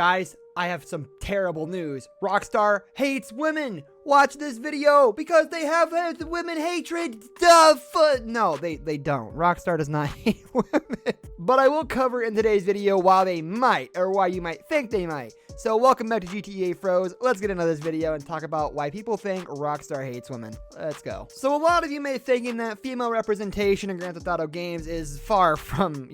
Guys, I have some terrible news. Rockstar hates women. Watch this video because they have women hatred. No, they don't. Rockstar does not hate women. But I will cover in today's video why they might, or why you might think they might. So welcome back to GTA Froze. Let's get into this video and talk about why people think Rockstar hates women. Let's go. So a lot of you may be thinking that female representation in Grand Theft Auto games is far from,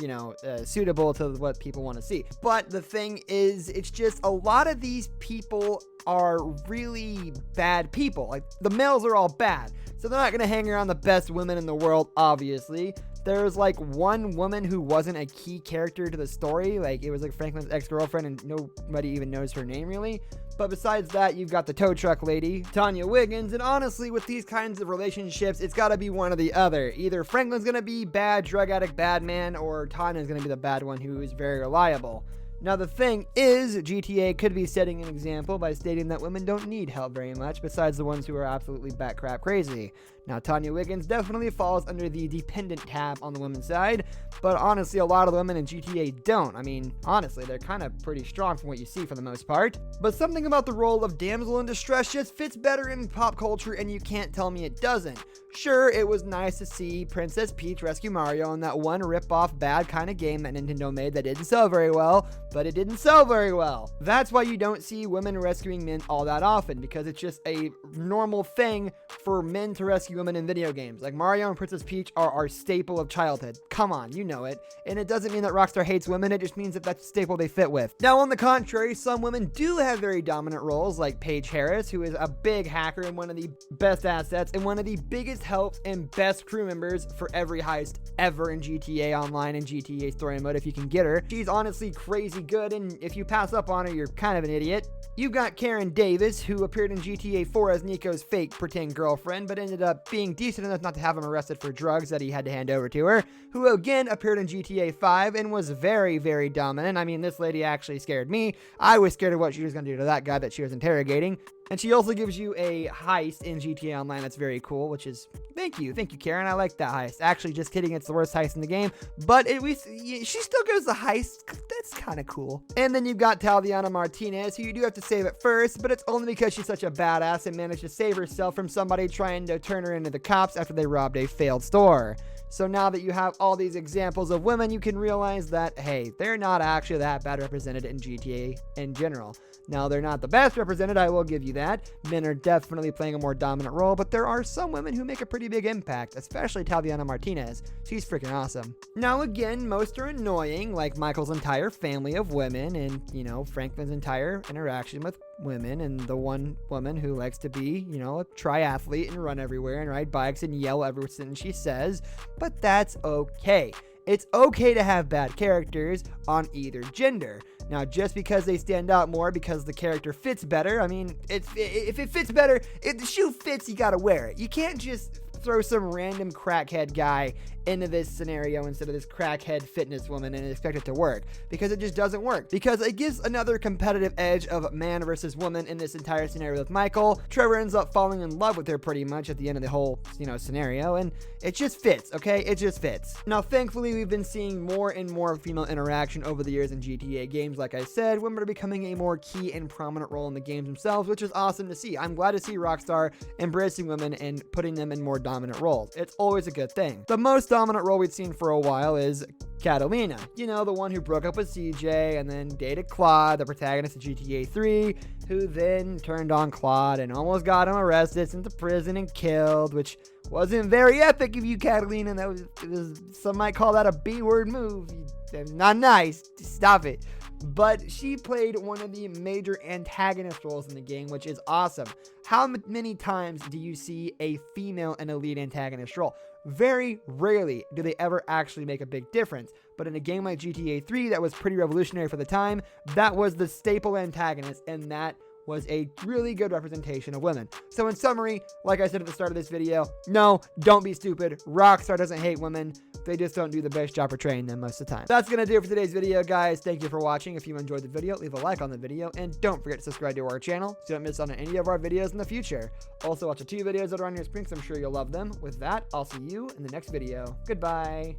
suitable to what people want to see. But the thing is, it's just a lot of these people are really bad people. Like, the males are all bad. So they're not going to hang around the best women in the world, obviously. There's like one woman who wasn't a key character to the story. Like, it was like Franklin's ex-girlfriend and nobody even knows her name really. But besides that, you've got the tow truck lady, Tanya Wiggins, and honestly, with these kinds of relationships, it's gotta be one or the other. Either Franklin's gonna be bad drug addict, bad man, or Tanya's gonna be the bad one who is very reliable. Now, the thing is, GTA could be setting an example by stating that women don't need help very much, besides the ones who are absolutely bat-crap crazy. Now, Tanya Wiggins definitely falls under the dependent tab on the women's side, but honestly, a lot of the women in GTA don't. I mean, honestly, they're kind of pretty strong from what you see for the most part. But something about the role of damsel in distress just fits better in pop culture, and you can't tell me it doesn't. Sure, it was nice to see Princess Peach rescue Mario in that one rip-off bad kind of game that Nintendo made that didn't sell very well, but it didn't sell very well. That's why you don't see women rescuing men all that often, because it's just a normal thing for men to rescue women in video games. Like, Mario and Princess Peach are our staple of childhood. Come on, you know it. And it doesn't mean that Rockstar hates women, it just means that that's a staple they fit with. Now, on the contrary, some women do have very dominant roles, like Paige Harris, who is a big hacker and one of the best assets and one of the biggest helps and best crew members for every heist ever in GTA Online and GTA Story Mode if you can get her. She's honestly crazy good, and if you pass up on her, you're kind of an idiot. You've got Karen Davis, who appeared in GTA 4 as Nico's fake pretend girlfriend, but ended up being decent enough not to have him arrested for drugs that he had to hand over to her, who again appeared in GTA 5 and was very, very dominant. I mean, this lady actually scared me. I was scared of what she was going to do to that guy that she was interrogating. And she also gives you a heist in GTA Online that's very cool, which is, thank you, Karen. I like that heist. Actually, just kidding, it's the worst heist in the game, but she still gives the heist. That's kind of cool. And then you've got Tatiana Martinez, who you do have to save at first, but it's only because she's such a badass and managed to save herself from somebody trying to turn her into the cops after they robbed a failed store. So now that you have all these examples of women, you can realize that, hey, they're not actually that bad represented in GTA in general. Now, they're not the best represented, I will give you that. Men are definitely playing a more dominant role, but there are some women who make a pretty big impact, especially Tatiana Martinez. She's freaking awesome. Now, again, most are annoying, like Michael's entire family of women and, Franklin's entire interaction with women, and the one woman who likes to be, a triathlete and run everywhere and ride bikes and yell everything she says, but that's okay. It's okay to have bad characters on either gender. Now, just because they stand out more because the character fits better, I mean, if it fits better, if the shoe fits, you gotta wear it. You can't just throw some random crackhead guy into this scenario instead of this crackhead fitness woman and expect it to work, because it just doesn't work, because it gives another competitive edge of man versus woman in this entire scenario with Michael. Trevor ends up falling in love with her pretty much at the end of the whole, scenario, and it just fits, okay? It just fits. Now, thankfully, we've been seeing more and more female interaction over the years in GTA games. Like I said, women are becoming a more key and prominent role in the games themselves, which is awesome to see. I'm glad to see Rockstar embracing women and putting them in more dominant roles. It's always a good thing. The most dominant role we've seen for a while is Catalina, the one who broke up with CJ and then dated Claude, the protagonist of GTA 3, who then turned on Claude and almost got him arrested, sent to prison, and killed, which wasn't very epic of you, Catalina. Some might call that a B-word move. Not nice. Stop it. But she played one of the major antagonist roles in the game, which is awesome. How many times do you see a female in a lead antagonist role? Very rarely do they ever actually make a big difference. But in a game like GTA 3 that was pretty revolutionary for the time, that was the staple antagonist, and that was a really good representation of women. So in summary, like I said at the start of this video, no, don't be stupid. Rockstar doesn't hate women. They just don't do the best job portraying them most of the time. That's going to do it for today's video, guys. Thank you for watching. If you enjoyed the video, leave a like on the video, and don't forget to subscribe to our channel so you don't miss out on any of our videos in the future. Also, watch the 2 videos that are on your screen because I'm sure you'll love them. With that, I'll see you in the next video. Goodbye.